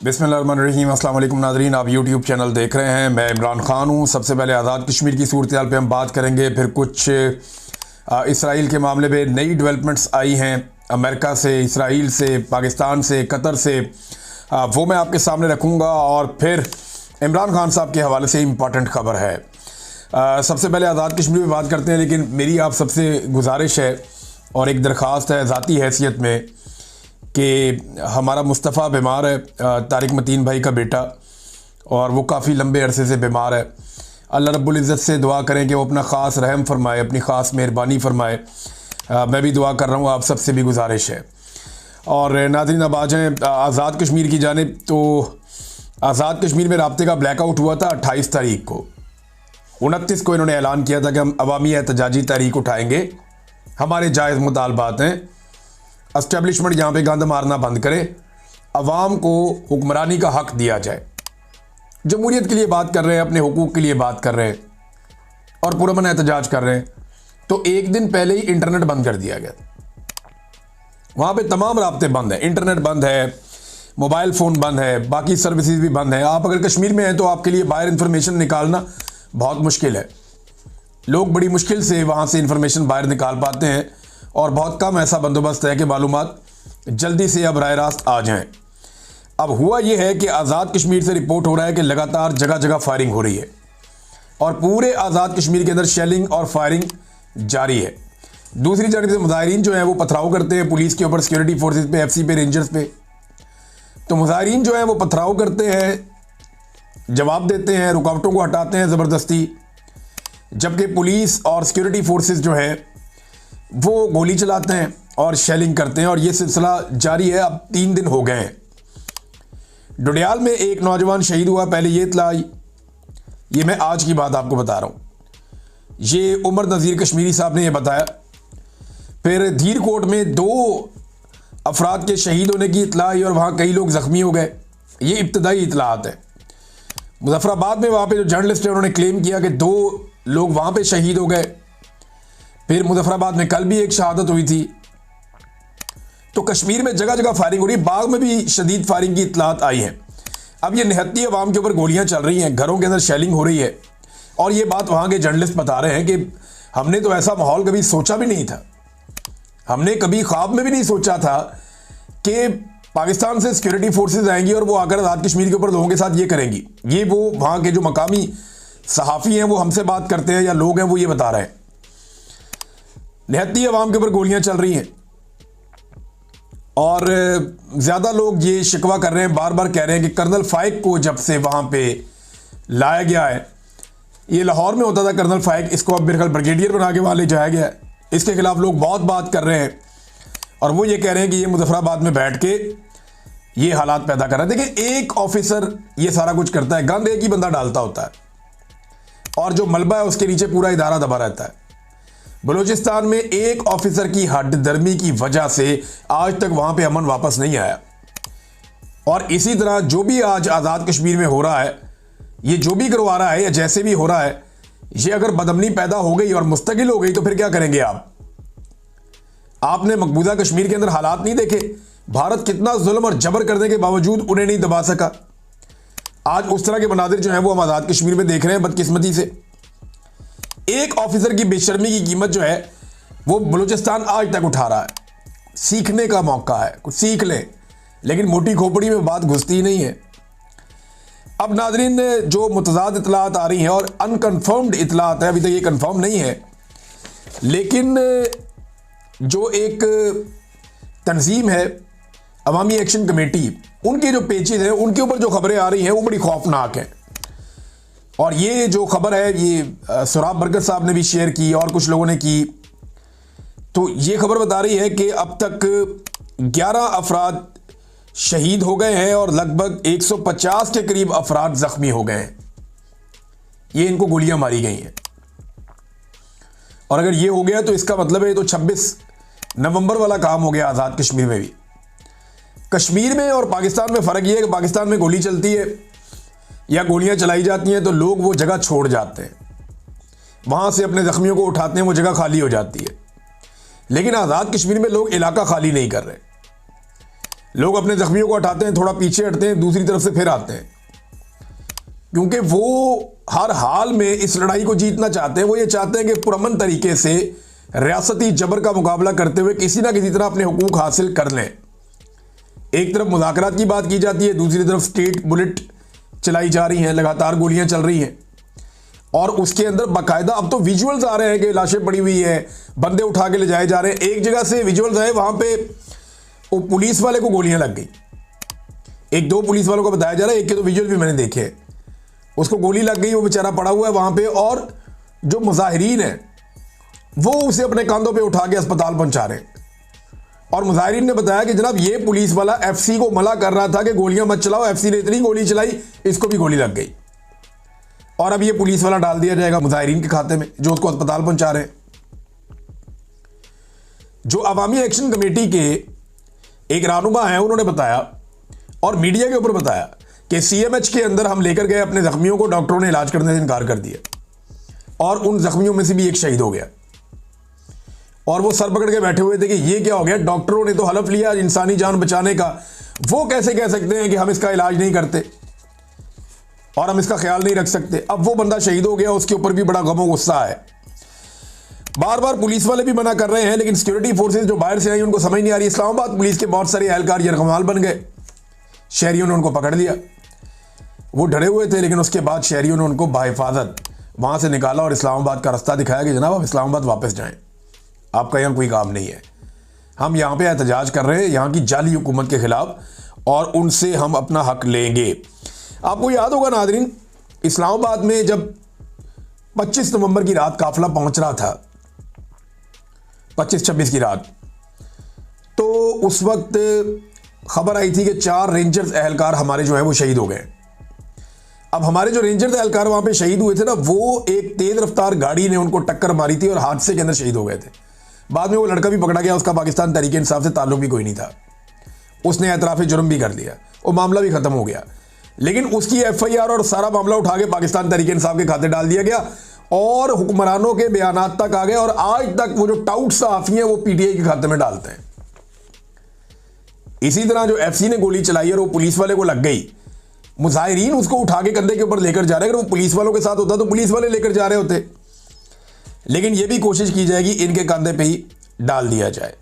बिस्मिल्लाहिर्रहमानिर्रहीम। अस्सलाम वालेकुम नाज़रीन, आप यूट्यूब चैनल देख रहे हैं। मैं इमरान ख़ान हूँ। सबसे पहले आज़ाद कश्मीर की सूरत हाल पर हम बात करेंगे, फिर कुछ इसराइल के मामले में नई डेवलपमेंट्स आई हैं अमेरिका से, इसराइल से, पाकिस्तान से, कतर से, वो मैं आपके सामने रखूँगा। और फिर इमरान ख़ान साहब के हवाले से इम्पॉर्टेंट ख़बर है। सबसे पहले आज़ाद कश्मीर में बात करते हैं, लेकिन मेरी आप सबसे गुजारिश है और एक दरख्वास्त है ज़ाती हैसियत में कि हमारा मुस्तफ़ा बीमार है, तारिक मतीन भाई का बेटा, और वो काफ़ी लंबे अरसे से बीमार है। अल्लाह रब्बुल इज़्ज़त से दुआ करें कि वो अपना ख़ास रहम फरमाए, अपनी ख़ास मेहरबानी फरमाए। मैं भी दुआ कर रहा हूँ, आप सबसे भी गुजारिश है। और नाज़रीन, अब आ जाएँ आज़ाद कश्मीर की जानिब। तो आज़ाद कश्मीर में राब्ते का ब्लैकआउट हुआ था 28 तारीख को। 29 को इन्होंने ऐलान किया था कि हम अवामी एहतजाजी तारीख उठाएँगे, हमारे जायज़ मुतालबात हैं। एस्टेब्लिशमेंट यहाँ पे गंद मारना बंद करे, अवाम को हुक्मरानी का हक दिया जाए। जमहूरियत के लिए बात कर रहे हैं, अपने हुकूक के लिए बात कर रहे हैं और पुरअमन एहतजाज कर रहे हैं। तो एक दिन पहले ही इंटरनेट बंद कर दिया गया। वहाँ पे तमाम राब्ते बंद हैं, इंटरनेट बंद है, मोबाइल फ़ोन बंद है, बाकी सर्विसेज भी बंद हैं। आप अगर कश्मीर में हैं तो आपके लिए बाहर इंफॉर्मेशन निकालना बहुत मुश्किल है। लोग बड़ी मुश्किल से वहाँ से इंफॉर्मेशन बाहर निकाल पाते हैं और बहुत कम ऐसा बंदोबस्त है कि मालूमात जल्दी से अब राह रास्त आ जाएं। अब हुआ यह है कि आज़ाद कश्मीर से रिपोर्ट हो रहा है कि लगातार जगह जगह फायरिंग हो रही है और पूरे आज़ाद कश्मीर के अंदर शेलिंग और फायरिंग जारी है। दूसरी जानिब से मुजाहिरीन जो है वो पथराव करते हैं पुलिस के ऊपर, सिक्योरिटी फोर्सेज पे, एफसी पे, रेंजर्स पे। तो मुजाहिरीन जो है वो पथराव करते हैं, जवाब देते हैं, रुकावटों को हटाते हैं ज़बरदस्ती, जबकि पुलिस और सिक्योरिटी फोर्सेज जो है वो गोली चलाते हैं और शेलिंग करते हैं। और ये सिलसिला जारी है, अब 3 दिन हो गए हैं। डोडियाल में एक नौजवान शहीद हुआ, पहले ये इत्तला आई। ये मैं आज की बात आपको बता रहा हूँ, ये उमर नज़ीर कश्मीरी साहब ने ये बताया। फिर धीरकोट में 2 अफराद के शहीद होने की इत्तला आई और वहाँ कई लोग ज़ख्मी हो गए। ये इब्तदाई इत्तलात है। मुजफ्फराबाद में वहाँ पे जो जर्नलिस्ट है उन्होंने क्लेम किया कि 2 लोग वहाँ पे शहीद हो गए। फिर मुजफ्फराबाद में कल भी एक शहादत हुई थी। तो कश्मीर में जगह जगह फायरिंग हो रही है। बाग में भी शदीद फायरिंग की इत्तलात आई हैं। अब ये निहत्ती अवाम के ऊपर गोलियां चल रही हैं, घरों के अंदर शेलिंग हो रही है। और ये बात वहाँ के जर्नलिस्ट बता रहे हैं कि हमने तो ऐसा माहौल कभी सोचा भी नहीं था। हमने कभी ख्वाब में भी नहीं सोचा था कि पाकिस्तान से सिक्योरिटी फोर्सेज आएंगी और वो आकर आज़ाद कश्मीर के ऊपर लोगों के साथ ये करेंगी। ये वो वहाँ के जो मकामी सहाफ़ी हैं वो हमसे बात करते हैं या लोग हैं वो ये बता रहे हैं। निहत्ती अवाम के ऊपर गोलियां चल रही हैं और ज़्यादा लोग ये शिकवा कर रहे हैं, बार बार कह रहे हैं कि कर्नल फाइक को जब से वहाँ पे लाया गया है, ये लाहौर में होता था कर्नल फाइक, इसको अब मेरे ख्याल ब्रिगेडियर बना के वहाँ ले जाया गया है। इसके खिलाफ लोग बहुत बात कर रहे हैं और वो ये कह रहे हैं कि ये मुजफ्फराबाद में बैठ के ये हालात पैदा कर रहा है। देखिए, एक ऑफिसर ये सारा कुछ करता है, गंद एक ही बंदा डालता होता है और जो मलबा है उसके नीचे पूरा इदारा दबा रहता है। बलूचिस्तान में एक ऑफिसर की हड दर्मी की वजह से आज तक वहां पे अमन वापस नहीं आया। और इसी तरह जो भी आज आज़ाद कश्मीर में हो रहा है, ये जो भी करवा रहा है या जैसे भी हो रहा है, ये अगर बदअमनी पैदा हो गई और मुस्तकिल हो गई तो फिर क्या करेंगे आप? आपने मकबूजा कश्मीर के अंदर हालात नहीं देखे? भारत कितना जुल्म और जबर करने के बावजूद उन्हें नहीं दबा सका। आज उस तरह के मनाजिर जो है वो हम आज़ाद कश्मीर में देख रहे हैं, बदकिस्मती से। एक ऑफिसर की बेशर्मी की कीमत जो है वो बलूचिस्तान आज तक उठा रहा है। सीखने का मौका है, कुछ सीख लें, लेकिन मोटी खोपड़ी में बात घुसती ही नहीं है। अब नाज़रीन, जो मुतज़ाद इत्तलात आ रही हैं और अनकन्फर्म्ड इत्तलात है, अभी तक ये कन्फर्म नहीं है, लेकिन जो एक तंजीम है अवामी एक्शन कमेटी, उनके जो पेजेज हैं उनके ऊपर जो खबरें आ रही हैं वो बड़ी खौफनाक हैं। और ये जो खबर है ये सुराब बरकत साहब ने भी शेयर की और कुछ लोगों ने की। तो ये खबर बता रही है कि अब तक 11 अफराद शहीद हो गए हैं और लगभग 150 के करीब अफराद जख्मी हो गए हैं। ये इनको गोलियां मारी गई हैं। और अगर ये हो गया तो इसका मतलब है तो 26 नवंबर वाला काम हो गया आज़ाद कश्मीर में भी। कश्मीर में और पाकिस्तान में फ़र्क ये है कि पाकिस्तान में गोली चलती है या गोलियां चलाई जाती हैं तो लोग वो जगह छोड़ जाते हैं, वहाँ से अपने ज़ख्मियों को उठाते हैं, वो जगह खाली हो जाती है। लेकिन आज़ाद कश्मीर में लोग इलाका खाली नहीं कर रहे। लोग अपने जख्मियों को हटाते हैं, थोड़ा पीछे हटते हैं, दूसरी तरफ से फिर आते हैं, क्योंकि वो हर हाल में इस लड़ाई को जीतना चाहते हैं। वो ये चाहते हैं कि पुरअमन तरीके से रियासती जबर का मुकाबला करते हुए किसी ना किसी तरह अपने हुकूक हासिल कर लें। एक तरफ मुज़ाकरात की बात की जाती है, दूसरी तरफ स्टेट बुलेट चलाई जा रही हैं, लगातार गोलियां चल रही हैं, और उसके अंदर बाकायदा अब तो विजुअल्स आ रहे हैं कि लाशें पड़ी हुई है, बंदे उठा के ले जाए जा रहे हैं। एक जगह से विजुअल्स आए, वहां पे वो पुलिस वाले को गोलियां लग गई। एक दो पुलिस वालों को बताया जा रहा है, एक के तो विजुअल भी मैंने देखे हैं, उसको गोली लग गई, वो बेचारा पड़ा हुआ है वहां पे, और जो मुजाहिरीन है वो उसे अपने कंधों पे उठा के अस्पताल पहुंचा रहे हैं। और मुजाहिरीन ने बताया कि जनाब ये पुलिस वाला एफसी को मना कर रहा था कि गोलियां मत चलाओ, एफसी ने इतनी गोली चलाई इसको भी गोली लग गई, और अब ये पुलिस वाला डाल दिया जाएगा मुजाहिरीन के खाते में जो उसको अस्पताल पहुंचा रहे हैं। जो अवामी एक्शन कमेटी के एक रहनुमा है, उन्होंने बताया और मीडिया के ऊपर बताया कि सीएमएच के अंदर हम लेकर गए अपने जख्मियों को, डॉक्टरों ने इलाज करने से इनकार कर दिया और उन जख्मियों में से भी एक शहीद हो गया। और वो सर पकड़ के बैठे हुए थे कि ये क्या हो गया, डॉक्टरों ने तो हलफ लिया इंसानी जान बचाने का, वो कैसे कह सकते हैं कि हम इसका इलाज नहीं करते और हम इसका ख्याल नहीं रख सकते। अब वो बंदा शहीद हो गया, उसके ऊपर भी बड़ा गम और गुस्सा है। बार बार पुलिस वाले भी मना कर रहे हैं, लेकिन सिक्योरिटी फोर्सेस जो बाहर से आई उनको समझ नहीं आ रही। इस्लामाबाद पुलिस के बहुत सारे एहलकार यरगमाल बन गए, शहरियों ने उनको पकड़ लिया। वो डरे हुए थे, लेकिन उसके बाद शहरियों ने उनको बाहिफाजत वहां से निकाला और इस्लामाबाद का रास्ता दिखाया कि जनाब आप इस्लामाबाद वापस जाएं, आपका यहाँ कोई काम नहीं है। हम यहाँ पे एहतजाज कर रहे हैं यहाँ की जाली हुकूमत के खिलाफ, और उनसे हम अपना हक लेंगे। आपको याद होगा नाज़रीन, इस्लामाबाद में जब 25 नवंबर की रात काफिला पहुंच रहा था, 25-26 की रात, तो उस वक्त खबर आई थी कि 4 रेंजर्स एहलकार हमारे जो है वो शहीद हो गए। अब हमारे जो रेंजर्स एहलकार वहां पे शहीद हुए थे ना, वो एक तेज रफ्तार गाड़ी ने उनको टक्कर मारी थी और हादसे के अंदर शहीद हो गए थे। बाद में वो लड़का भी पकड़ा गया, उसका पाकिस्तान तहरीक इंसाफ से ताल्लुक भी कोई नहीं था, उसने एतराफ़ जुर्म भी कर लिया, वो मामला भी खत्म हो गया। लेकिन उसकी FIR और सारा मामला उठा के पाकिस्तान तहरीक इंसाफ के खाते डाल दिया गया और हुक्मरानों के बयानात तक आ गए, और आज तक वो जो टाउट सहाफ़ी हैं वो PTI के खाते में डालते हैं। इसी तरह जो FC ने गोली चलाई और वो पुलिस वाले को लग गई, मुजाहिरीन उसको उठा के कंधे के ऊपर लेकर जा रहे हैं। अगर वो पुलिस वालों के साथ होता तो पुलिस वाले लेकर जा रहे होते, लेकिन ये भी कोशिश की जाएगी इनके कंधे पे ही डाल दिया जाए।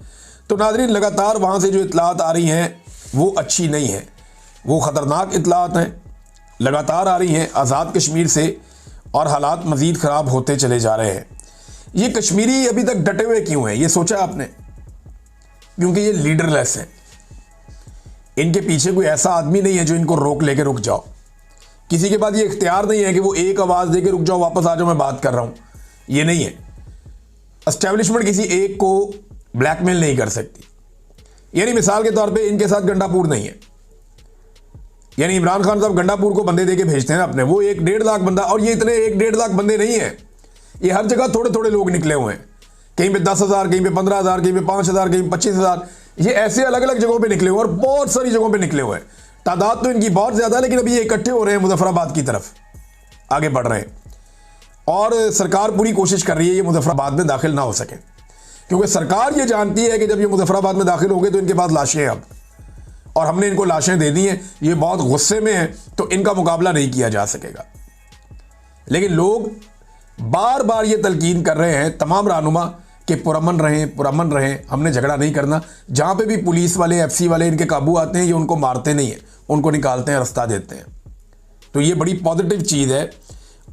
तो नाज़रीन, लगातार वहाँ से जो इत्तलात आ रही हैं वो अच्छी नहीं है, वो ख़तरनाक इत्तलात हैं, लगातार आ रही हैं आज़ाद कश्मीर से, और हालात मज़ीद ख़राब होते चले जा रहे हैं। ये कश्मीरी अभी तक डटे हुए क्यों हैं, ये सोचा आपने? क्योंकि ये लीडरलेस हैं। इनके पीछे कोई ऐसा आदमी नहीं है जो इनको रोक लेके रुक जाओ। किसी के पास ये इख्तियार नहीं है कि वो एक आवाज़ दे के रुक जाओ, वापस आ जाओ, मैं बात कर रहा हूँ, ये नहीं है। एस्टेब्लिशमेंट किसी एक को ब्लैकमेल नहीं कर सकती। यानी मिसाल के तौर पे इनके साथ गंडापुर नहीं है, यानी इमरान खान साहब गंडापुर को बंदे दे के भेजते हैं अपने, वो 1-1.5 लाख बंदा, और ये इतने 1-1.5 लाख बंदे नहीं है, ये हर जगह थोड़े थोड़े लोग निकले हुए हैं, कहीं पे 10,000, कहीं पे 15,000, कहीं पे 5,000, कहीं पे 25,000, ये ऐसे अलग अलग जगहों पे निकले हुए और बहुत सारी जगहों पे निकले हुए हैं। तादाद तो इनकी बहुत ज़्यादा है, लेकिन अभी ये इकट्ठे हो रहे हैं, मुजफ्फराबाद की तरफ आगे बढ़ रहे हैं, और सरकार पूरी कोशिश कर रही है ये मुजफ्फराबाद में दाखिल ना हो सके, क्योंकि सरकार ये जानती है कि जब ये मुजफ्फराबाद में दाखिल हो गए तो इनके पास लाशें हैं अब, और हमने इनको लाशें दे दी हैं, ये बहुत गुस्से में हैं, तो इनका मुकाबला नहीं किया जा सकेगा। लेकिन लोग बार बार ये तलकीन कर रहे हैं तमाम रहनुमा कि पुरअमन रहें, हमने झगड़ा नहीं करना। जहाँ पे भी पुलिस वाले FC वाले इनके काबू आते हैं, ये उनको मारते नहीं हैं, उनको निकालते हैं, रास्ता देते हैं। तो ये बड़ी पॉजिटिव चीज़ है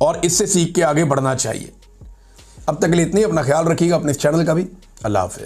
और इससे सीख के आगे बढ़ना चाहिए। अब तक के लिए इतनी, अपना ख्याल रखिएगा, अपने इस चैनल का भी। अल्लाह हाफ़िज़।